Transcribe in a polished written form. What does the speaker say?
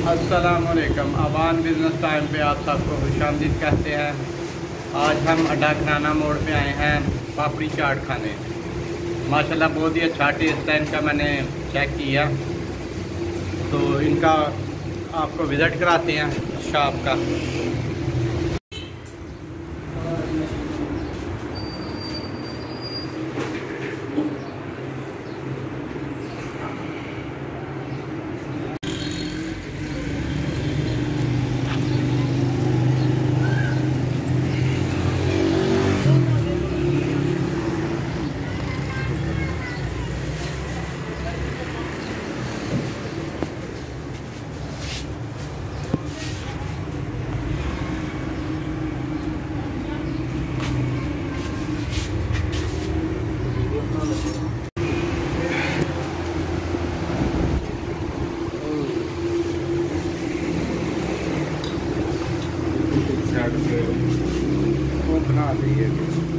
अस्सलामुअलैकुम। Awan business time पे आप सबको खुशामदीद कहते हैं। आज हम अड्डा खराना मोड़ पे आए हैं पापड़ी चाट खाने। माशाल्लाह बहुत ही अच्छा टेस्ट है इनका, मैंने चेक किया तो इनका आपको विज़िट कराते हैं शॉप का। वो बना दिए।